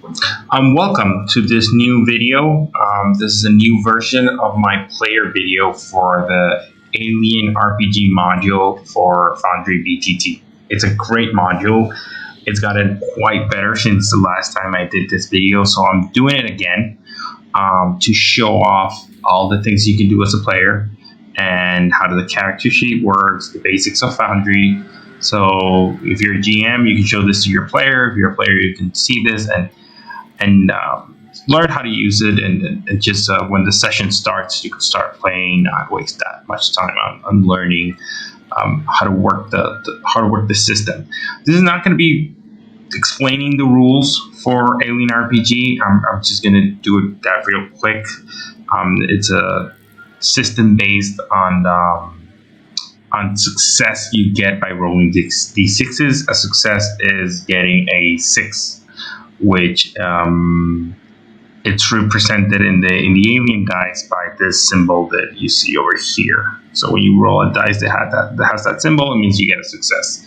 Welcome to this new video. This is a new version of my player video for the Alien RPG module for FoundryVTT. It's a great module. It's gotten quite better since the last time I did this video, so I'm doing it again to show off all the things you can do as a player and how the character sheet works, the basics of Foundry. So if you're a GM, you can show this to your player. If you're a player, you can see this and learn how to use it, and just when the session starts, you can start playing, not waste that much time on learning how to work the system. This is not going to be explaining the rules for Alien RPG. I'm just going to do that real quick. It's a system based on success you get by rolling d6s. A success is getting a 6, which it's represented in the alien dice by this symbol that you see over here. So when you roll a dice that has that symbol, it means you get a success.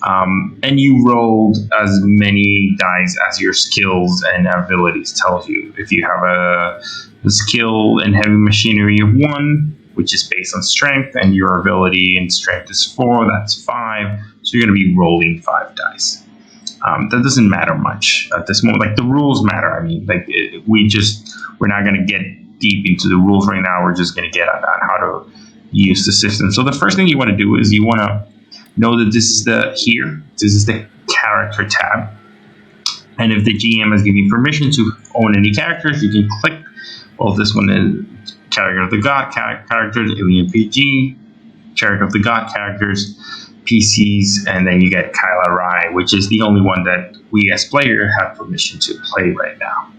And you rolled as many dice as your skills and abilities tells you. If you have a skill in heavy machinery of 1, which is based on strength, and your ability in strength is 4, that's 5. So you're going to be rolling 5 dice. That doesn't matter much at this moment. Like, the rules matter. I mean, like, we're not going to get deep into the rules right now. We're just going to get on how to use the system. So the first thing you want to do is you want to know that this is the character tab. And if the GM has given you permission to own any characters, you can click. Well, this one is character of the god characters, Alien PG, character of the god characters, PCs, and then you get Kyla Rai, which is the only one that we as player have permission to play right now.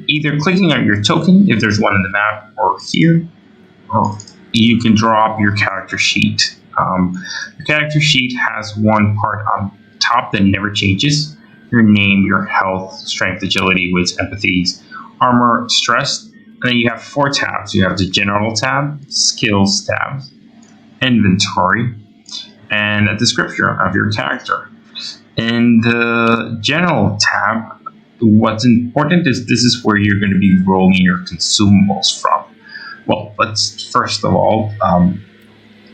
Either clicking on your token, if there's one in the map, or here, you can draw up your character sheet. Your character sheet has one part on top that never changes: your name, your health, strength, agility, wits, empathies, armor, stress. And then you have 4 tabs. You have the general tab, skills tab, inventory, and a description of your character. In the general tab, what's important is this is where you're going to be rolling your consumables from. Well, let's first of all,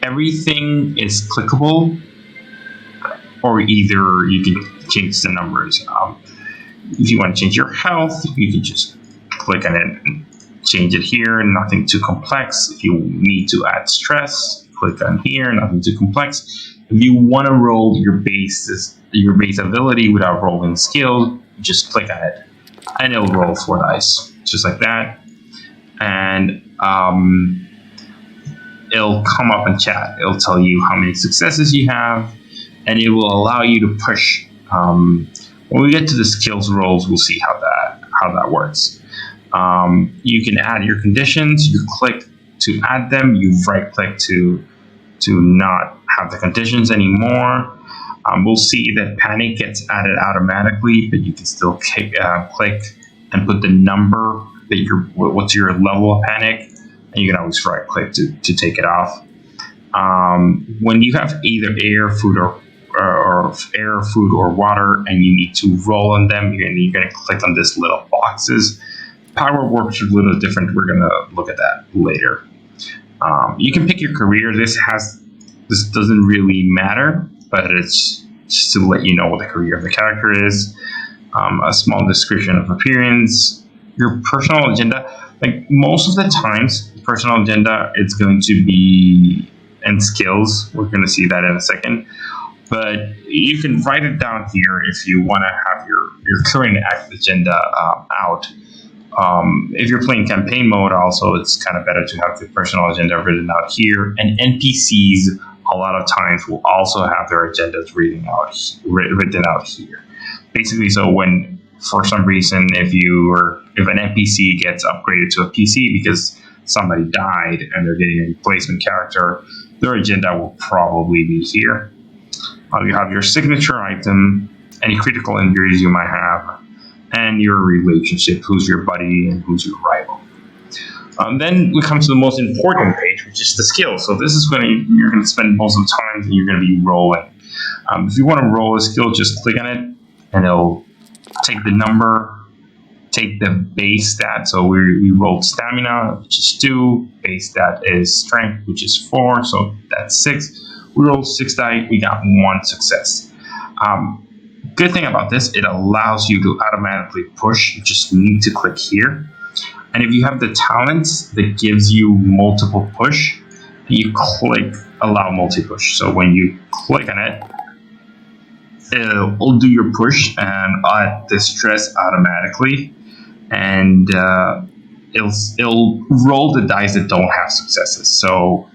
everything is clickable, or either you can change the numbers. If you want to change your health, you can just click on it and change it here, nothing too complex. If you need to add stress, click on here, nothing too complex. If you want to roll your base ability without rolling skill, just click on it, and it'll roll 4 dice, just like that. And it'll come up in chat. It'll tell you how many successes you have, and it will allow you to push. When we get to the skills rolls, we'll see how that works. You can add your conditions. You click to add them. You right click to not have the conditions anymore. We'll see that panic gets added automatically, but you can still click and put the number that what's your level of panic, and you can always right click to take it off. When you have either air, food, or air, food, or water, and you need to roll on them, you're going to click on this little boxes. Power works a little different. We're going to look at that later. You can pick your career. This doesn't really matter, but it's just to let you know what the career of the character is. A small description of appearance. Your personal agenda. Like, most of the times, personal agenda, it's going to be in skills. We're going to see that in a second. But you can write it down here if you want to have your current agenda out. If you're playing campaign mode, also, it's kind of better to have the personal agenda written out here. And NPCs, a lot of times, will also have their agendas written out here. Basically, so when, for some reason, if an NPC gets upgraded to a PC because somebody died and they're getting a replacement character, their agenda will probably be here. You have your signature item, any critical injuries you might have, and your relationship, who's your buddy and who's your rival. Then we come to the most important page, which is the skill. So this is when you're going to spend most of the time and you're going to be rolling. If you want to roll a skill, just click on it, and it'll take the number, take the base stat. So we rolled stamina, which is 2. Base stat is strength, which is 4. So that's 6. We rolled 6 die. We got 1 success. Good thing about this, it allows you to automatically push. You just need to click here. And if you have the talents that gives you multiple push, you click allow multi-push. So when you click on it, it'll do your push and add the stress automatically. And it'll roll the dice that don't have successes. So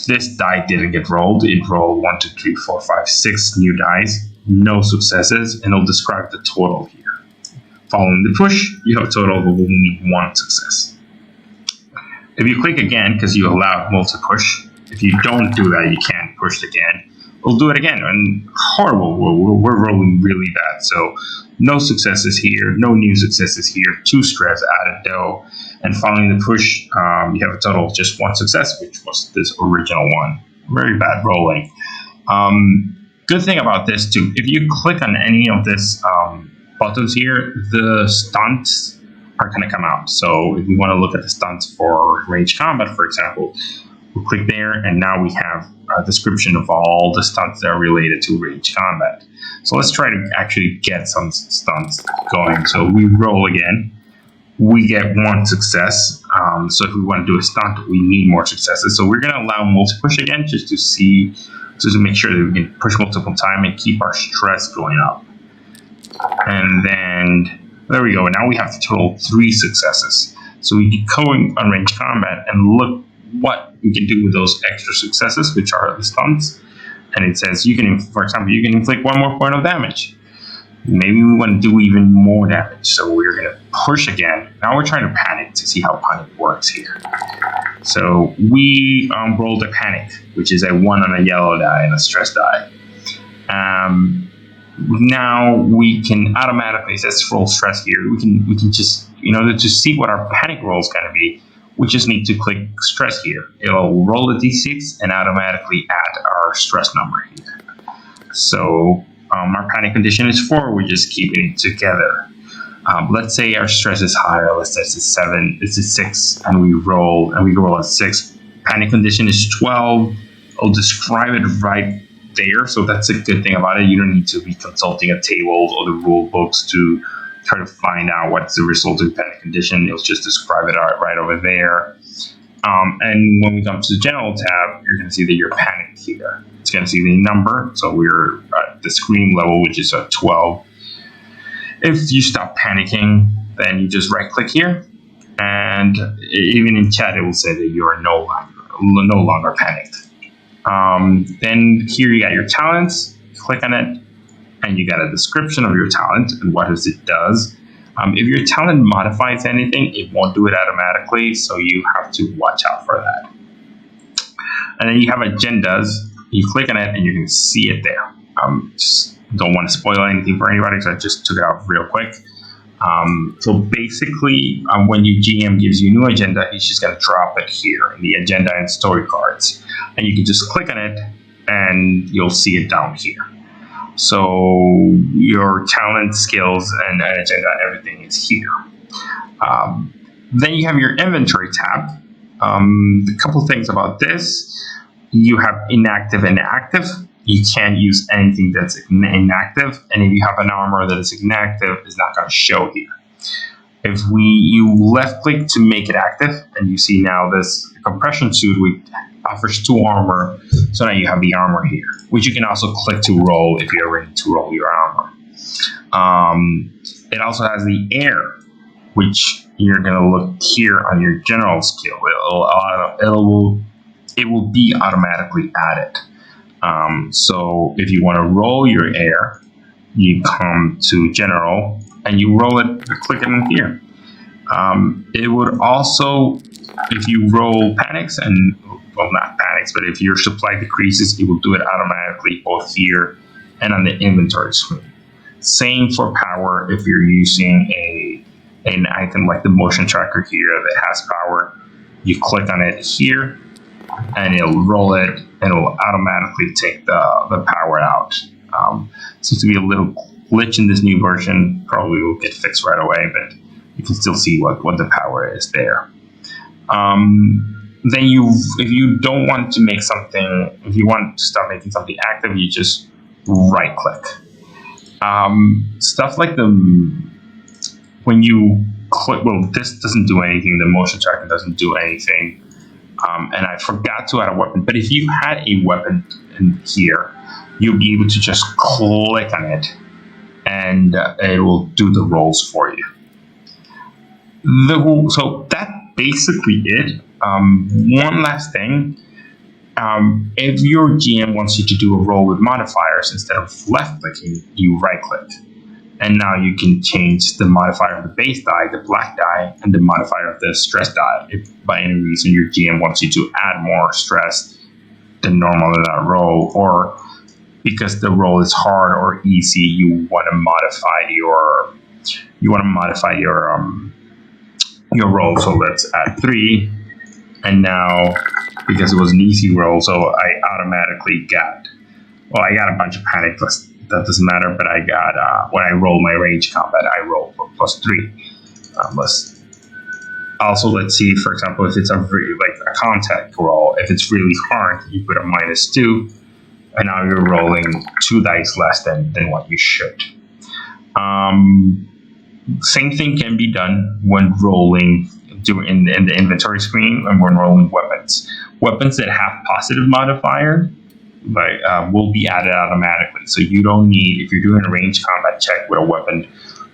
this die didn't get rolled. It rolled 1, 2, 3, 4, 5, 6 new dice, no successes, and it'll describe the total here. Following the push, you have a total of only 1 success. If you click again, because you allowed multi-push, if you don't do that, you can't push again. We'll do it again, and horrible. We're rolling really bad. So no successes here, no new successes here, 2 stress added though, and following the push, you have a total of just 1 success, which was this original one. Very bad rolling. Good thing about this too, if you click on any of this buttons here, the stunts are going to come out. So if you want to look at the stunts for range combat, for example, we'll click there, and now we have a description of all the stunts that are related to range combat. So let's try to actually get some stunts going. So we roll again. We get 1 success. So if we want to do a stunt, we need more successes. So we're going to allow multi-push again, just to make sure that we can push multiple times and keep our stress going up. And then there we go. Now we have a total of 3 successes. So we can go on range combat and look what we can do with those extra successes, which are the stunts. And it says you can, for example, you can inflict 1 more point of damage. Maybe we want to do even more damage, so we're going to push again. Now we're trying to panic to see how panic works here. So we rolled a panic, which is a 1 on a yellow die and a stress die. Now we can automatically, let's roll stress here. We can just, to see what our panic roll is going to be, we just need to click stress here. It'll roll the d6 and automatically add our stress number here. So our panic condition is 4. We're just keeping it together. Let's say our stress is higher. Let's say it's a 7. It's a 6, and we roll a 6. Panic condition is 12. I'll describe it right there. So that's a good thing about it. You don't need to be consulting a table or the rule books to try to find out what's the resulting panic condition. It'll just describe it right over there. And when we come to the general tab, you're going to see that you're panicked here. It's going to see the number. So we're at the scream level, which is at 12. If you stop panicking, then you just right click here. And even in chat, it will say that you are no longer panicked. Then here you got your talents. Click on it, and you got a description of your talent and what it does. If your talent modifies anything, it won't do it automatically, so you have to watch out for that. And then you have agendas. You click on it, and you can see it there. Just don't want to spoil anything for anybody, so I just took it out real quick. So basically, when your GM gives you a new agenda, he's just going to drop it here in the agenda and story cards. And you can just click on it, and you'll see it down here. So your talent, skills, and agenda, everything is here. Then you have your inventory tab. A couple things about this. You have inactive and active. You can't use anything that's inactive. And if you have an armor that is inactive, it's not going to show here. If you left click to make it active, and you see now this compression suit offers 2 armor, so now you have the armor here, which you can also click to roll if you're ready to roll your armor. It also has the air, which you're going to look here on your general skill. It will be automatically added. So if you want to roll your air, you come to general and you roll it, click it in here. It would also, if you roll panics well, not panics, but if your supply decreases, it will do it automatically both here and on the inventory screen. Same for power. If you're using an item like the motion tracker here that has power, you click on it here, and it'll roll it, and it'll automatically take the power out. Seems to be a little glitch in this new version probably will get fixed right away, but you can still see what the power is there. Then if you don't want to make something, if you want to start making something active, you just right click. Stuff like when you click, well, this doesn't do anything. The motion tracker doesn't do anything. And I forgot to add a weapon, but if you had a weapon in here, you'll be able to just click on it and it will do the rolls for you. So that's basically it. One last thing. If your GM wants you to do a roll with modifiers, instead of left clicking, you right click. And now you can change the modifier of the base die, the black die, and the modifier of the stress die. If by any reason your GM wants you to add more stress than normal in that roll, or because the roll is hard or easy, you want to modify your roll. So let's add 3. And now, because it was an easy roll, so I automatically got, well, I got a bunch of panic. That doesn't matter, but I got, when I roll my range combat, I roll for +3. Also, let's see, for example, if it's a contact roll, if it's really hard, you put a -2, and now you're rolling 2 dice less than what you should. Same thing can be done when rolling in the inventory screen and when rolling weapons. Weapons that have positive modifier will be added automatically. So you don't need, if you're doing a range combat check with a weapon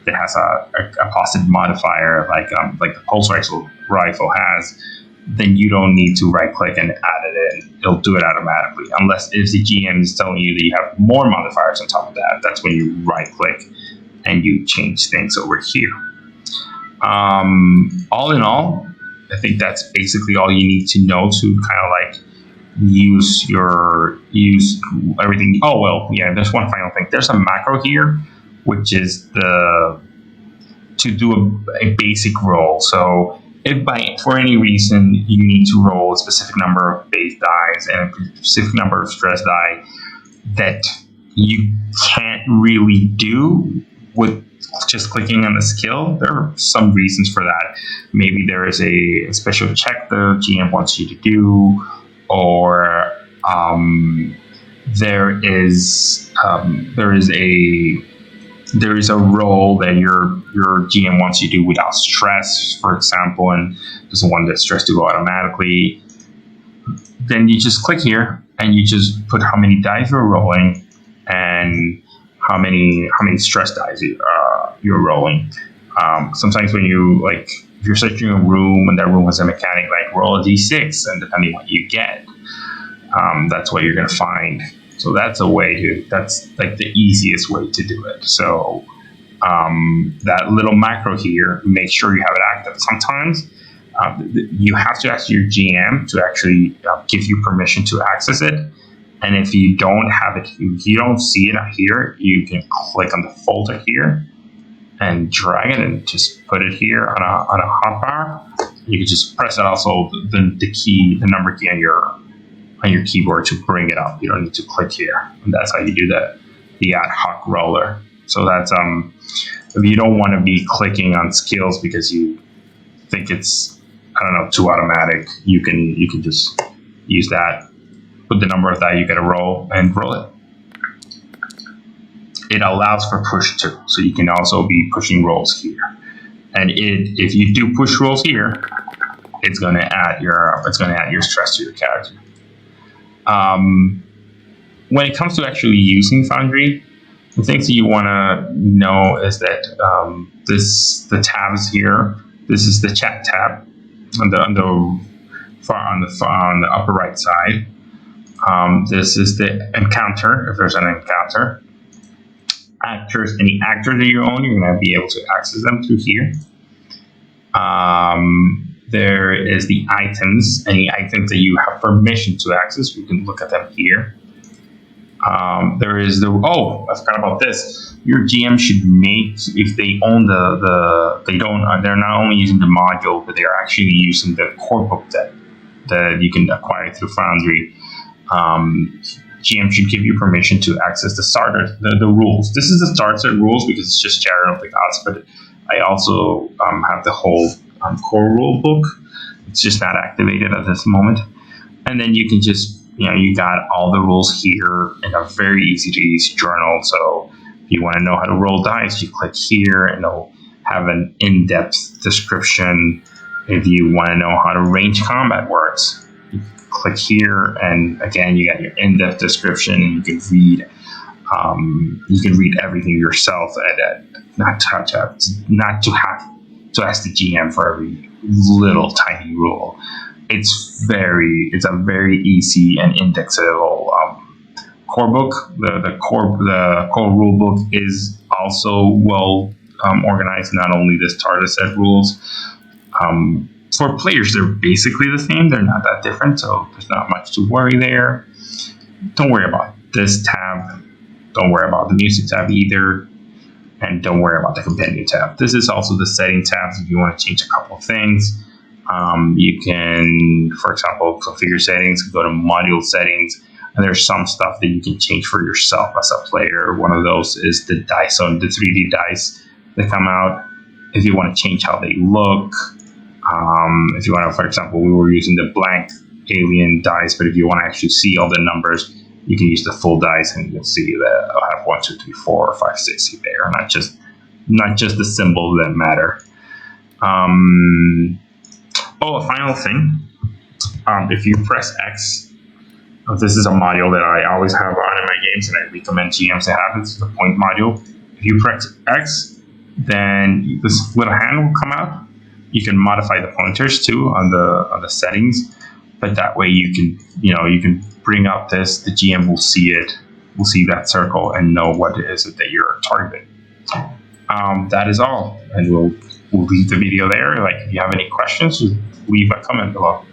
that has a positive modifier, like the pulse rifle has, then you don't need to right click and add it in. It'll do it automatically. Unless if the GM is telling you that you have more modifiers on top of that, that's when you right click and you change things over here. All in all, I think that's basically all you need to know to kind of like use everything. Oh, well, yeah, there's one final thing. There's a macro here, which is to do a basic roll. So if for any reason you need to roll a specific number of base dies and a specific number of stress die that you can't really do with just clicking on the skill, there are some reasons for that. Maybe there is a special check the GM wants you to do, or there is a role that your GM wants you to do without stress, for example, and doesn't want the stress to go automatically. Then you just click here and you just put how many dice you're rolling and how many stress dice you're rolling. Sometimes when if you're searching a room and that room has a mechanic like roll a d6, and depending what you get, that's what you're gonna find. So that's like the easiest way to do it. So that little macro here, make sure you have it active. Sometimes you have to ask your GM to actually give you permission to access it. And if you don't have it, if you don't see it here, you can click on the folder here and drag it and just put it here on a hotbar. You can just press it also the number key on your keyboard to bring it up. You don't need to click here. And that's how you do the ad hoc roller. So that's if you don't want to be clicking on skills because you think it's, I don't know, too automatic, you can just use that. Put the number of that you get a roll and roll it. It allows for push too, so you can also be pushing rolls here. And if you do push rolls here, it's going to add your stress to your character. When it comes to actually using Foundry, the things that you want to know is that the tabs here. This is the chat tab on the upper right side. This is the encounter, if there's an encounter. Actors, any actor that you own, you're going to be able to access them through here. There is the items, any items that you have permission to access, you can look at them here. There is I forgot about this. Your GM should make, if they own they're not only using the module, but they are actually using the core book that you can acquire through Foundry. GM should give you permission to access the rules. This is the start set rules because it's just Chariot of the Gods, but I also have the whole core rule book. It's just not activated at this moment. And then you can just, you got all the rules here in a very easy to use journal. So if you want to know how to roll dice, you click here and it'll have an in-depth description. If you want to know how to range combat works, you click here, and again, you got your in-depth description, and you can read everything yourself, and not to have to ask the GM for every little tiny rule. It's a very easy and indexable core book. The core rule book is also well organized. Not only the starter set rules. For players, they're basically the same. They're not that different, so there's not much to worry there. Don't worry about this tab. Don't worry about the music tab either. And don't worry about the companion tab. This is also the setting tabs if you want to change a couple of things. You can, for example, configure settings, go to module settings, and there's some stuff that you can change for yourself as a player. One of those is the dice, so the 3D dice that come out. If you want to change how they look, if you want to, for example, we were using the blank alien dice, but if you want to actually see all the numbers, you can use the full dice, and you'll see that I'll have 1, 2, 3, 4, 5, 6 there, not just the symbols that matter. A final thing. If you press X, this is a module that I always have on in my games, and I recommend GMs to have. It's the point module. If you press X, then this little hand will come out. You can modify the pointers too on the settings, but that way you can bring up this. The GM will see it, will see that circle, and know what it is that you're targeting. That is all, and we'll leave the video there. Like, if you have any questions, just leave a comment below.